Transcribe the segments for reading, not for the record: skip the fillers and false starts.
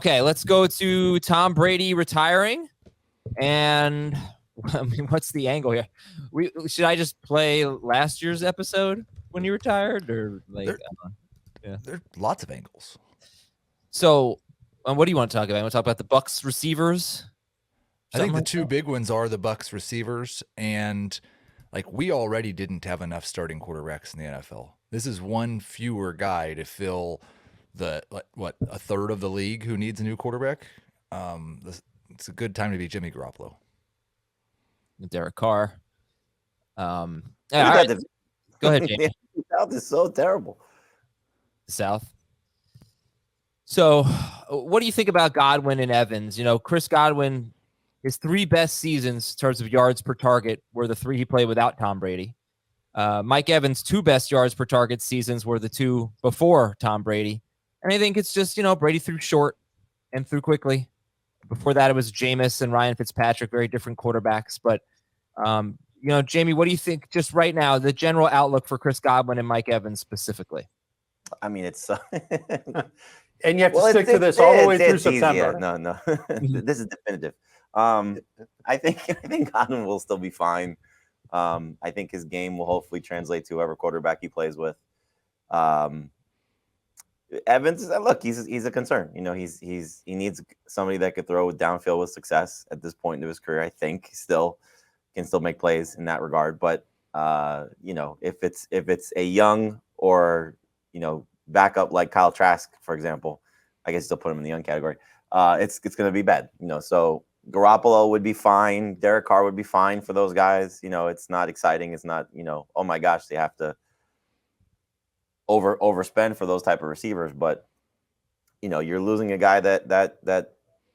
Okay, let's go to Tom Brady retiring. And I mean, what's the angle here? Should I just play last year's episode when he retired, or like? There's lots of angles. So, what do you want to talk about? You want to talk about the Bucs receivers? I think the two big ones are the Bucs receivers, and like we already didn't have enough starting quarterbacks in the NFL. This is one fewer guy to fill the a third of the league who needs a new quarterback. It's a good time to be Jimmy Garoppolo. Derek Carr. Go ahead, Jamie. The South is so terrible. The South. So, what do you think about Godwin and Evans? You know, Chris Godwin, his 3 best seasons in terms of yards per target were the 3 he played without Tom Brady. Mike Evans' 2 best yards per target seasons were the 2 before Tom Brady. And I think it's just, Brady threw short and threw quickly. Before that, it was Jameis and Ryan Fitzpatrick, very different quarterbacks. But, Jamie, what do you think just right now, the general outlook for Chris Godwin and Mike Evans specifically? I mean, it's and you have to stick to this all the way through September. Easy. No, this is definitive. I think Godwin will still be fine. I think his game will hopefully translate to whoever quarterback he plays with. Evans, look, he's a concern. He needs somebody that could throw downfield with success at this point in his career. I think can still make plays in that regard. But if it's a young or backup like Kyle Trask, for example, I guess still put him in the young category. It's going to be bad. So Garoppolo would be fine. Derek Carr would be fine for those guys. It's not exciting. It's not oh my gosh, they have to overspend for those type of receivers. But you're losing a guy that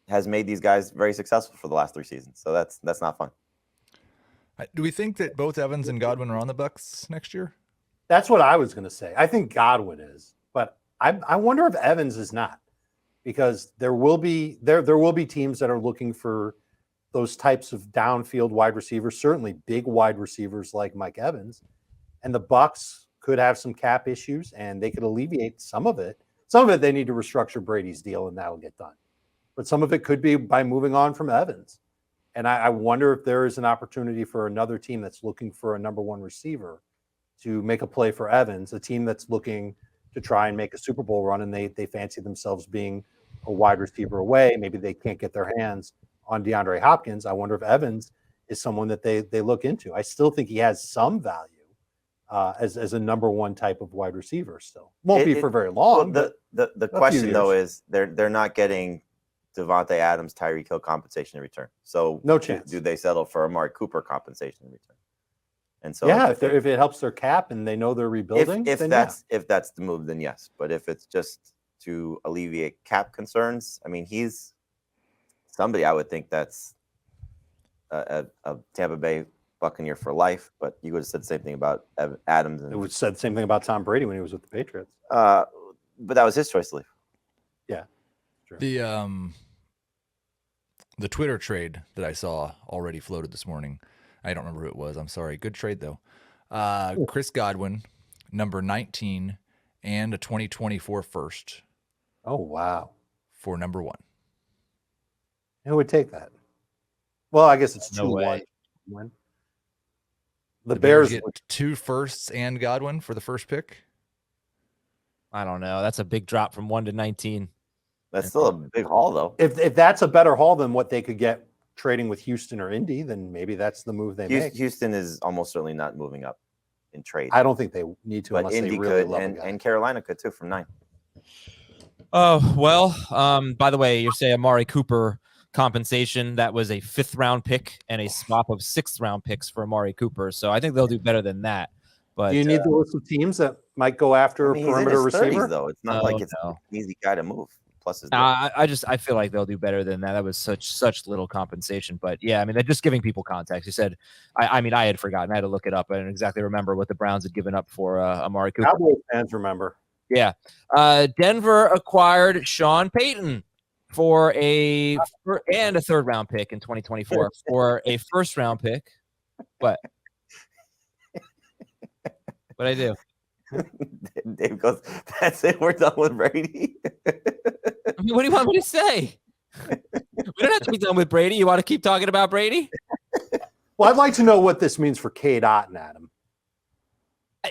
has made these guys very successful for the last 3 seasons. So that's not fun. Do we think that both Evans and Godwin are on the Bucs next year? That's what I was going to say. I think Godwin is, but I wonder if Evans is not, because there will be teams that are looking for those types of downfield wide receivers, certainly big wide receivers like Mike Evans, and the Bucs could have some cap issues, and they could alleviate some of it. Some of it they need to restructure Brady's deal, and that will get done. But some of it could be by moving on from Evans. And I wonder if there is an opportunity for another team that's looking for a number 1 receiver to make a play for Evans, a team that's looking to try and make a Super Bowl run, and they fancy themselves being a wide receiver away. Maybe they can't get their hands on DeAndre Hopkins. I wonder if Evans is someone that they look into. I still think he has some value as a number 1 type of wide receiver still. Won't be for very long. Well, the question, though, is they're not getting Devontae Adams, Tyreek Hill compensation in return. So no chance. Do they settle for Amari Cooper compensation in return? And so if it helps their cap and they know they're rebuilding, if that's the move, then yes. But if it's just to alleviate cap concerns, I mean, he's somebody I would think that's a Tampa Bay Buccaneer for life. But you would have said the same thing about Adams. It would have said the same thing about Tom Brady when he was with the Patriots. But that was his choice to leave. Yeah. True. The Twitter trade that I saw already floated this morning. I don't remember who it was. I'm sorry. Good trade, though. Chris Godwin, number 19, and a 2024 first. Oh, wow. For number 1. Who would take that? Well, I guess it's 2-1. The Bears get 2 firsts and Godwin for the first pick? I don't know. That's a big drop from 1 to 19. That's still a big haul, though. If that's a better haul than what they could get trading with Houston or Indy, then maybe that's the move they make. Houston is almost certainly not moving up in trade. I don't think they need to, but unless Indy they really could, love and Carolina could too from 9. Oh, well, by the way, you're saying Amari Cooper compensation, that was a 5th round pick and a swap of 6th round picks for Amari Cooper. So I think they'll do better than that. But do you need the list of teams that might go after a perimeter receiver? 30s, though. It's not like it's an easy guy to move. Plus, I feel like they'll do better than that. That was such little compensation. But yeah, I mean, they're just giving people context. You said, I mean, I had forgotten. I had to look it up. I didn't exactly remember what the Browns had given up for Amari Cooper. Cowboys fans remember. Yeah. Denver acquired Sean Payton for a 3rd round pick in 2024 for a 1st round pick. What? What'd I do? Dave goes, that's it. We're done with Brady. I mean, what do you want me to say? We don't have to be done with Brady. You want to keep talking about Brady? Well, I'd like to know what this means for K-Dot and Adam.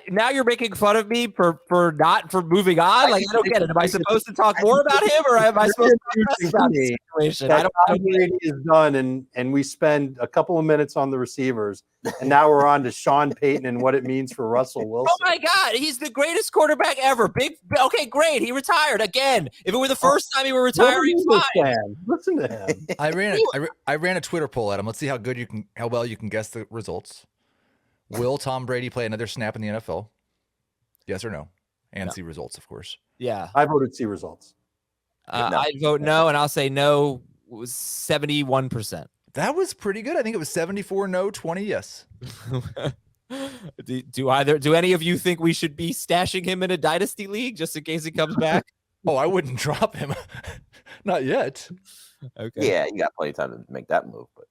Now you're making fun of me for moving on. Like, I don't get it. Am I supposed to talk more about him, or am I supposed to talk about the situation? I don't Tom Brady is done, and we spend a couple of minutes on the receivers, and now we're on to Sean Payton and what it means for Russell Wilson. Oh my God, he's the greatest quarterback ever. Okay, great. He retired again. If it were the first time he were retiring, fine. Listen to him. I ran a Twitter poll at him. Let's see how well you can guess the results. Will Tom Brady play another snap in the NFL? Yes or no? And No. see results, of course. Yeah. I voted see results. No. I'd vote no, and I'll say no was 71%. That was pretty good. I think it was 74 no, 20 yes. do any of you think we should be stashing him in a dynasty league just in case he comes back? Oh, I wouldn't drop him. Not yet. Okay. Yeah, you got plenty of time to make that move. But